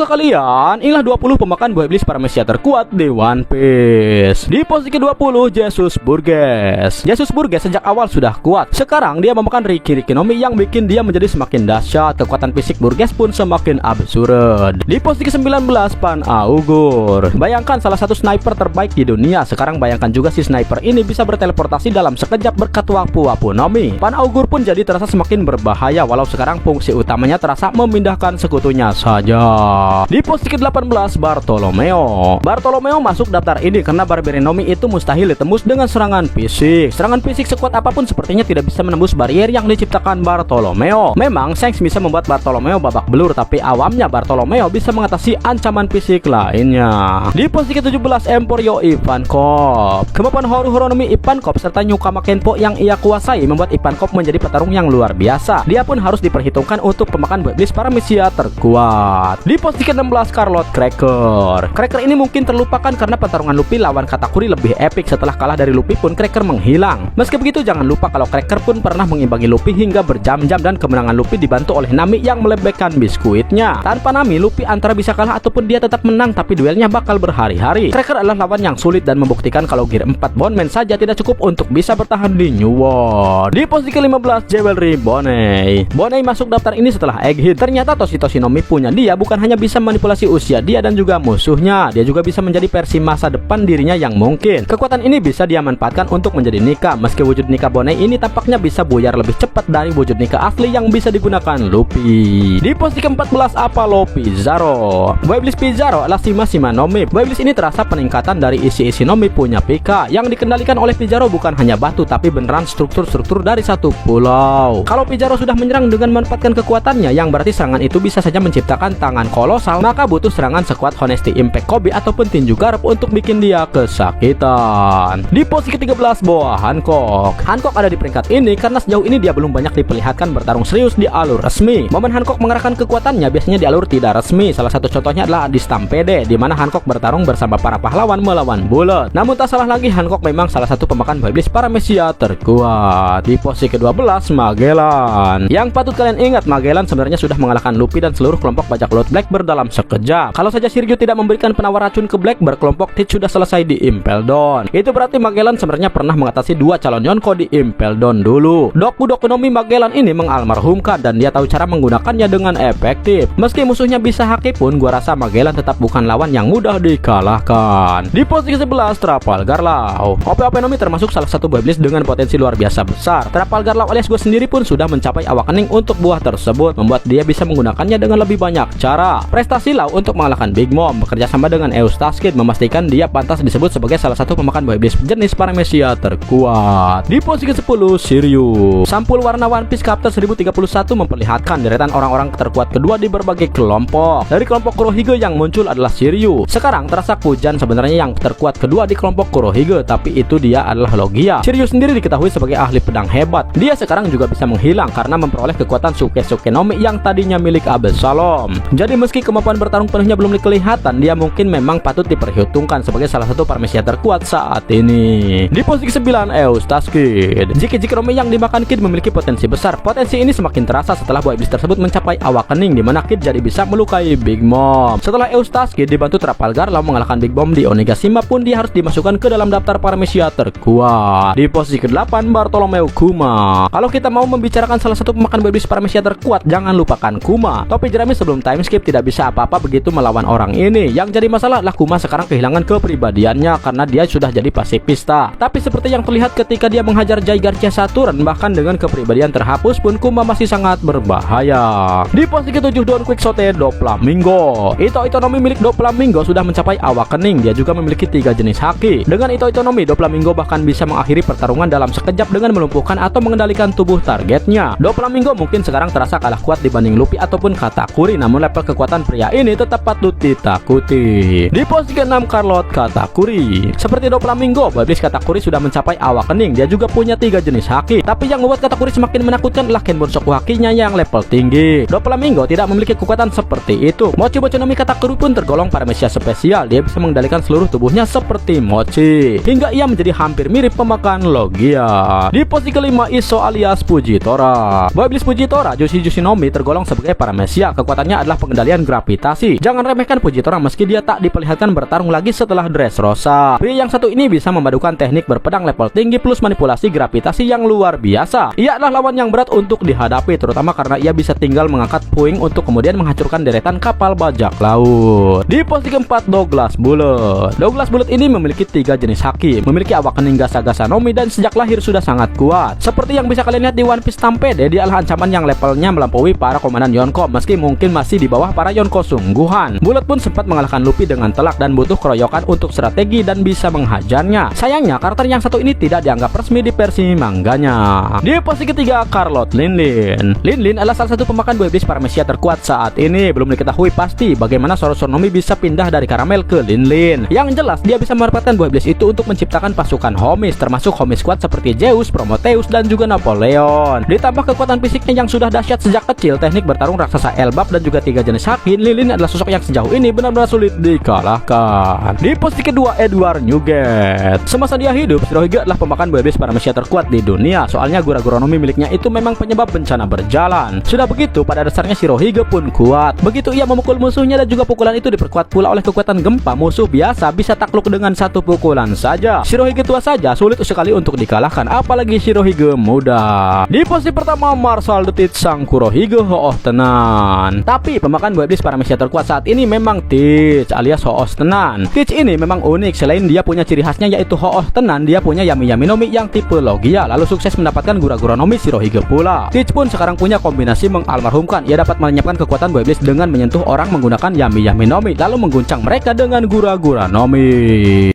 Tahukah kalian, inilah 20 pemakan buah iblis paramecia terkuat di One Piece. Di posisi ke-20, Jesus Burgess. Jesus Burgess sejak awal sudah kuat. Sekarang dia memakan Riki Nomi yang bikin dia menjadi semakin dahsyat. Kekuatan fisik Burgess pun semakin absurd. Di posisi ke-19, Pan Augur. Bayangkan salah satu sniper terbaik di dunia. Sekarang bayangkan juga si sniper ini bisa berteleportasi dalam sekejap berkat Wapu Nomi. Pan Augur pun jadi terasa semakin berbahaya, walau sekarang fungsi utamanya terasa memindahkan sekutunya saja. Di posisi ke-18, Bartolomeo. Bartolomeo masuk daftar ini karena Barbarian Nomi itu mustahil ditembus dengan serangan fisik. Serangan fisik sekuat apapun sepertinya tidak bisa menembus barrier yang diciptakan Bartolomeo. Memang Shanks bisa membuat Bartolomeo babak belur, tapi awamnya Bartolomeo bisa mengatasi ancaman fisik lainnya. Di posisi ke-17, Emporio Ivankov. Kemampuan Horonomi Ivankov serta Nyukama Kenpo yang ia kuasai membuat Ivankov menjadi petarung yang luar biasa. Dia pun harus diperhitungkan untuk pemakan buah iblis paramecia terkuat. Di posisi ke-16, Carlot Cracker. Cracker ini mungkin terlupakan karena pertarungan Luffy lawan Katakuri lebih epic. Setelah kalah dari Luffy pun Cracker menghilang. Meski begitu jangan lupa kalau Cracker pun pernah mengimbangi Luffy hingga berjam-jam, dan kemenangan Luffy dibantu oleh Nami yang melebehkan biskuitnya. Tanpa Nami, Luffy antara bisa kalah ataupun dia tetap menang, tapi duelnya bakal berhari-hari. Cracker adalah lawan yang sulit dan membuktikan kalau Gear 4 Bondman saja tidak cukup untuk bisa bertahan di New World. Di posisi ke-15, Jewelry Bonney. Bonney masuk daftar ini setelah Egg Hit. Ternyata Toshinomi punya dia bukan hanya bisa manipulasi usia dia dan juga musuhnya, dia juga bisa menjadi versi masa depan dirinya yang mungkin. Kekuatan ini bisa dia manfaatkan untuk menjadi Nika. Meski wujud Nika Bonney ini tampaknya bisa buyar lebih cepat dari wujud Nika asli yang bisa digunakan Luffy. Di posisi ke-14, Apollo Pizarro. Buah iblis Pizarro adalah Shima Nomi. Buah iblis ini terasa peningkatan dari isi Nomi punya Pika. Yang dikendalikan oleh Pizarro bukan hanya batu, tapi beneran struktur-struktur dari satu pulau. Kalau Pizarro sudah menyerang dengan memanfaatkan kekuatannya, yang berarti serangan itu bisa saja menciptakan tangan kolosal, maka butuh serangan sekuat Honesty Impact Kobe ataupun tinju garp untuk bikin dia kesakitan. Di posisi ke-13, Boa Hancock. Hancock ada di peringkat ini karena sejauh ini dia belum banyak diperlihatkan bertarung serius di alur resmi. Momen Hancock mengerahkan kekuatannya biasanya di alur tidak resmi. Salah satu contohnya adalah di Stampede, di mana Hancock bertarung bersama para pahlawan melawan Bullet. Namun tak salah lagi, Hancock memang salah satu pemakan buah iblis paramecia terkuat. Di posisi ke-12, Magellan. Yang patut kalian ingat, Magellan sebenarnya sudah mengalahkan Luffy dan seluruh kelompok bajak laut Blackbeard dalam sekejap. Kalau saja Shiryu tidak memberikan penawar racun ke Blackbeard, kelompok Teach sudah selesai di Impel Down. Itu berarti Magellan sebenarnya pernah mengatasi dua calon Yonko di Impel Down dulu. Doku Nomi Magellan ini mengalmarhumkan dan dia tahu cara menggunakannya dengan efektif. Meski musuhnya bisa haki pun, gua rasa Magellan tetap bukan lawan yang mudah dikalahkan. Di posisi ke-11, Trafalgar Law. OP Nomi termasuk salah satu buah iblis dengan potensi luar biasa besar. Trafalgar Law alias gue sendiri pun sudah mencapai awakening untuk buah tersebut, membuat dia bisa menggunakannya dengan lebih banyak cara. Prestasi Law untuk mengalahkan Big Mom bekerja sama dengan Eustace Kid memastikan dia pantas disebut sebagai salah satu pemakan buah iblis jenis paramecia terkuat. Di posisi ke-10, Shiryu. Sampul warna One Piece Chapter 1031 memperlihatkan deretan orang-orang terkuat kedua di berbagai kelompok. Dari kelompok Kurohige yang muncul adalah Shiryu. Sekarang terasa Kujan sebenarnya yang terkuat kedua di kelompok Kurohige, tapi itu dia adalah Logia. Shiryu sendiri diketahui sebagai ahli pedang hebat. Dia sekarang juga bisa menghilang karena memperoleh kekuatan Suke Nomi yang tadinya milik Absalom. Jadi meski kemampuan bertarung penuhnya belum kelihatan, dia mungkin memang patut diperhitungkan sebagai salah satu paramecia terkuat saat ini. Di posisi ke-9, Eustace Kid. Jiki Nomi yang dimakan Kid memiliki potensi besar. Potensi ini semakin terasa setelah buah iblis tersebut mencapai awakening, di mana Kid jadi bisa melukai Big Mom. Setelah Eustace Kid dibantu Trafalgar lalu mengalahkan Big Mom di Onigashima pun dia harus dimasukkan ke dalam daftar paramecia terkuat. Di posisi ke-8, Bartolomeo Kuma. Kalau kita mau membicarakan salah satu pemakan buah iblis paramecia terkuat, jangan lupakan Kuma. Topi jerami sebelum time skip tidak bisa apa-apa begitu melawan orang ini. Yang jadi masalah adalah Kuma sekarang kehilangan kepribadiannya karena dia sudah jadi pasifista. Tapi seperti yang terlihat ketika dia menghajar Jai Garcia Saturn, bahkan dengan kepribadian terhapus pun Kuma masih sangat berbahaya. Di posisi ke-7, Don Quixote Doflamingo. Itonomi milik Doflamingo sudah mencapai awakening. Dia juga memiliki 3 jenis haki. Dengan Itonomi, Doflamingo bahkan bisa mengakhiri pertarungan dalam sekejap dengan melumpuhkan atau mengendalikan tubuh targetnya. Doflamingo mungkin sekarang terasa kalah kuat dibanding Luffy ataupun Katakuri, namun level kekuatan pria ini tetap patut ditakuti. Di posisi ke-6, Carlot Katakuri. Seperti Doflamingo, buah iblis Katakuri sudah mencapai awakening. Dia juga punya 3 jenis haki. Tapi yang membuat Katakuri semakin menakutkan adalah Kenbonsoku hakinya yang level tinggi. Doflamingo tidak memiliki kekuatan seperti itu. Mochi Nomi Katakuri pun tergolong paramecia spesial. Dia bisa mengendalikan seluruh tubuhnya seperti Mochi, hingga ia menjadi hampir mirip pemakan Logia. Di posisi ke-5, Iso alias Fujitora. Buah iblis Fujitora Jushi Nomi tergolong sebagai paramecia. Kekuatannya adalah pengendalian gravitasi. Jangan remehkan Fujitora meski dia tak diperlihatkan bertarung lagi setelah Dressrosa. Pria yang satu ini bisa memadukan teknik berpedang level tinggi plus manipulasi gravitasi yang luar biasa. Ia adalah lawan yang berat untuk dihadapi, terutama karena ia bisa tinggal mengangkat puing untuk kemudian menghancurkan deretan kapal bajak laut. Di posisi keempat, Douglas Bullet. Douglas Bullet ini memiliki 3 jenis haki, memiliki awak kening gasa-gasa Nomi dan sejak lahir sudah sangat kuat. Seperti yang bisa kalian lihat di One Piece Stampede, dia adalah ancaman yang levelnya melampaui para komandan Yonko meski mungkin masih di bawah para Yonko sungguhan. Bullet pun sempat mengalahkan Luffy dengan telak dan butuh keroyokan untuk strategi dan bisa menghajarnya. Sayangnya karakter yang satu ini tidak dianggap resmi di versi mangganya. Di posisi ketiga, Carlot Linlin. Linlin adalah salah satu pemakan buah iblis paramecia terkuat saat ini. Belum diketahui pasti bagaimana Nomi bisa pindah dari karamel ke Linlin. Yang jelas dia bisa memanfaatkan buah iblis itu untuk menciptakan pasukan homies, termasuk homies squad seperti Zeus, Prometheus dan juga Napoleon. Ditambah kekuatan fisiknya yang sudah dahsyat sejak kecil, teknik bertarung raksasa Elbap dan juga 3 jenis haki, Linlin adalah sosok yang sejauh ini benar-benar sulit dikalahkan. Di posisi kedua, Edward Newgate. Semasa dia hidup, Shirohige adalah pemakan buah iblis paramecia terkuat di dunia. Soalnya gura-gura Nomi miliknya itu memang penyebab bencana berjalan. Sudah begitu, pada dasarnya Shirohige pun kuat. Begitu ia memukul musuhnya dan juga pukulan itu diperkuat pula oleh kekuatan gempa, musuh biasa bisa takluk dengan 1 pukulan saja. Shirohige tua saja sulit sekali untuk dikalahkan, apalagi Shirohige muda. Di posisi pertama, Marshal the Teach sang Kurohige Hooh Tenan. Tapi pemakan buah iblis paramecia terkuat saat ini memang Teach alias Hooh Tenan. Teach ini memang unik, selain dia punya ciri khasnya yaitu Hooh Tenan, dia punya Yami-Yami Nomi yang tipe Logia, lalu sukses mendapatkan gura-gura Nomi Shirohige pula. Teach pun sekarang punya kombinasi mengalmarhumkan. Ia dapat menyiapkan kekuatan buah iblis dengan menyentuh orang menggunakan Yami-Yami Nomi lalu mengguncang mereka dengan gura-gura Nomi.